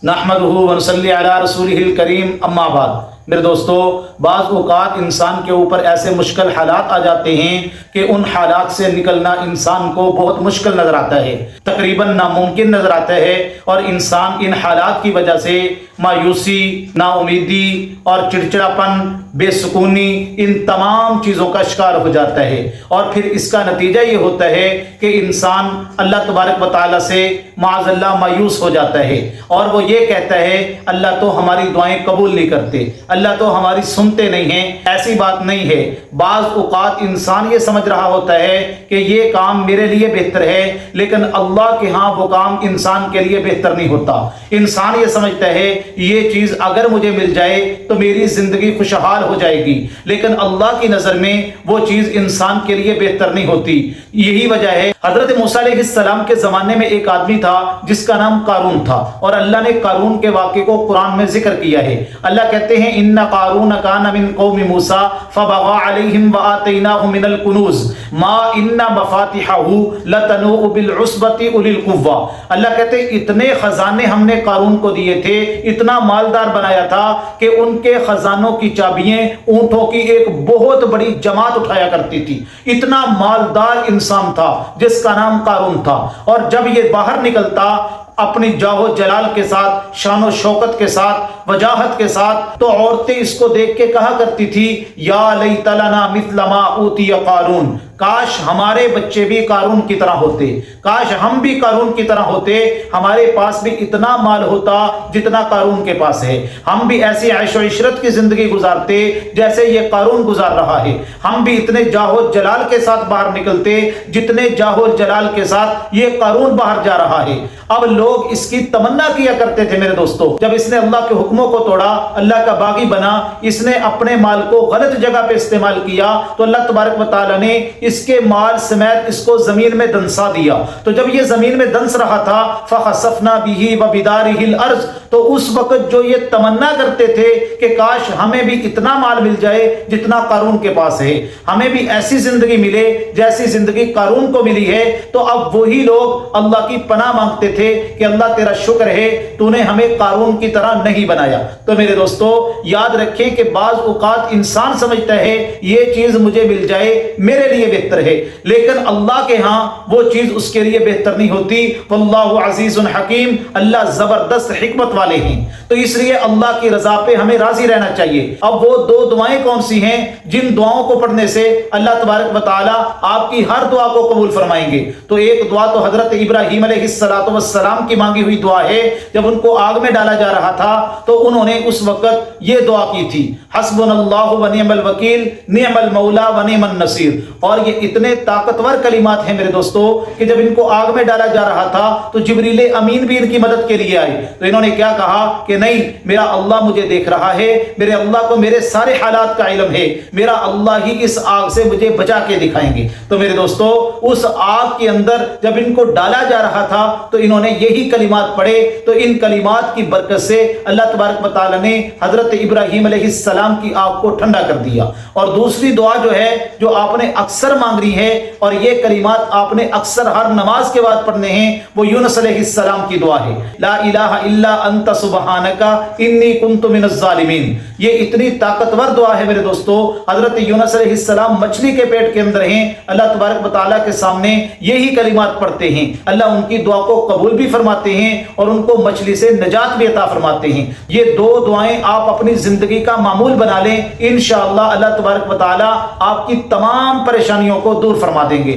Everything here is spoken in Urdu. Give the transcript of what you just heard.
نحمدہ ونصلی علی رسولہ الکریم اما بعد۔ میرے دوستو، بعض اوقات انسان کے اوپر ایسے مشکل حالات آ جاتے ہیں کہ ان حالات سے نکلنا انسان کو بہت مشکل نظر آتا ہے، تقریباً ناممکن نظر آتا ہے، اور انسان ان حالات کی وجہ سے مایوسی، نا امیدی اور چڑچڑاپن، بے سکونی، ان تمام چیزوں کا شکار ہو جاتا ہے، اور پھر اس کا نتیجہ یہ ہوتا ہے کہ انسان اللہ تبارک و تعالیٰ سے معاذ اللہ مایوس ہو جاتا ہے، اور وہ یہ کہتا ہے اللہ تو ہماری دعائیں قبول نہیں کرتے، اللہ تو ہماری سنتے نہیں ہیں۔ ایسی بات نہیں ہے۔ بعض اوقات انسان یہ سمجھ رہا ہوتا ہے کہ یہ کام میرے لیے بہتر ہے، لیکن اللہ کے ہاں وہ کام انسان کے لیے بہتر نہیں ہوتا۔ انسان یہ سمجھتا ہے یہ چیز اگر مجھے مل جائے تو میری زندگی خوشحال ہو جائے گی، لیکن اللہ کی نظر میں وہ چیز انسان کے لیے بہتر نہیں ہوتی۔ یہی وجہ ہے حضرت موسیٰ علیہ السلام کے زمانے میں ایک آدمی تھا جس کا نام قارون تھا، اور اللہ نے قارون کے واقعے کو قرآن میں ذکر کیا ہے۔ اللہ کہتے ہیں ان قارون کان من قوم موسیٰ فبغى علیہم وآتیناہ من الکنوز ما ان مفاتحہ لتنوء بالعصبۃ اولي القوہ۔ اللہ کہتے ہیں اتنے خزانے ہم نے قارون کو دیے تھے، اتنا مالدار بنایا تھا کہ ان کے خزانوں کی چابیاں اونٹوں کی ایک بہت بڑی جماعت اٹھایا کرتی تھی۔ اتنا مالدار انسان تھا جس کا نام قارون تھا، اور جب یہ باہر نکلتا اپنی جاہ و جلال کے ساتھ، شان و شوکت کے ساتھ، وجاہت کے ساتھ، تو عورتیں اس کو دیکھ کے کہا کرتی تھی یا لیت لنا مثل ما اوتی قارون، کاش ہمارے بچے بھی قارون کی طرح ہوتے، کاش ہم بھی قارون کی طرح ہوتے، ہمارے پاس بھی اتنا مال ہوتا جتنا قارون کے پاس ہے، ہم بھی ایسی عیش و عشرت کی زندگی گزارتے جیسے یہ قارون گزار رہا ہے، ہم بھی اتنے جاہ و جلال کے ساتھ باہر نکلتے جتنے جاہ و جلال کے ساتھ یہ قارون باہر جا رہا ہے۔ اب لوگ اس کی تمنا کیا کرتے تھے میرے دوستو، جب اس نے اللہ کے حکموں کو توڑا، اللہ کا باغی بنا، اس نے اپنے مال کو غلط جگہ پہ استعمال کیا، تو اللہ تبارک و تعالیٰ نے اس کے مال سمیت اس کو زمین میں دنسا دیا۔ تو جب یہ زمین میں دنس رہا تھا فخسفنا به وبداره الارض، تو اس وقت جو یہ تمنا کرتے تھے کہ کاش ہمیں بھی اتنا مال مل جائے جتنا قارون کے پاس ہے، ہمیں بھی ایسی زندگی ملے جیسی زندگی قارون کو ملی ہے، تو اب وہی لوگ اللہ کی پناہ مانگتے تھے کہ اللہ تیرا شکر ہے تو نے ہمیں قارون کی طرح نہیں بنایا۔ تو میرے دوستو یاد رکھیں کہ بعض اوقات انسان سمجھتا ہے یہ چیز مجھے مل جائے میرے لیے بہتر ہے، لیکن اللہ کے ہاں وہ چیز اس کے لیے بہتر نہیں ہوتی۔ واللہ عزیز حکیم، اللہ زبردست حکمت والے ہیں، تو اس لیے اللہ کی رضا پہ ہمیں راضی رہنا چاہیے۔ اب وہ دو دعائیں کون سی ہیں جن دعاؤں کو پڑھنے سے اللہ تبارک و تعالیٰ آپ کی ہر دعا کو قبول فرمائیں گے؟ تو ایک دعا تو حضرت ابراہیم علیہ السلام کی مانگی ہوئی دعا ہے۔ جب ان کو آگ میں ڈالا جا رہا تھا تو انہوں نے اس وقت یہ دعا کی تھی حسبنا اللہ ونعم الوکیل نعم المولا ونعم النصیر، اور یہ اتنے طاقتور کلمات ہیں میرے دوستو کہ جب ان کو آگ میں ڈالا جا رہا تھا تو جبریل امین بھی ان کی مدد کے لیے آئے، تو انہوں نے کیا کہا کہ نہیں، میرا اللہ مجھے دیکھ رہا ہے، میرے اللہ کو میرے سارے حالات کا علم ہے، میرا اللہ ہی اس آگ سے مجھے بچا کے دکھائیں گے۔ تو میرے دوستو اس آگ کے اندر جب ان کو ڈالا جا رہا تھا تو انہوں نے یہی کلمات پڑھے، تو ان کلمات کی برکت سے اللہ تبارک و تعالیٰ نے حضرت ابراہیم علیہ السلام کی آگ کو ٹھنڈا کر دیا۔ اور دوسری دعا جو ہے جو آپ نے اکثر مانگ رہی ہے، اور یہ کلمات آپ نے اکثر ہر نماز کے بعد پڑھنے ہیں، وہ یونس علیہ السلام کی دعا ہے لا الہ الا انت سبحانک انی کنت من الظالمین۔ یہ اتنی طاقتور دعا ہے میرے دوستو۔ حضرت یونس علیہ السلام مچھلی کے پیٹ کے اندر ہیں، اللہ تبارک و تعالیٰ کے سامنے یہی کلمات پڑھتے ہیں، اللہ ان کی دعا کو قبول بھی فرماتے ہیں اور ان کو مچھلی سے نجات بھی عطا فرماتے ہیں۔ یہ دو دعائیں آپ اپنی زندگی کا معمول بنا لیں، انشاءاللہ اللہ تبارک و تعالیٰ آپ کی تمام پریشانیوں کو دور فرما دیں گے۔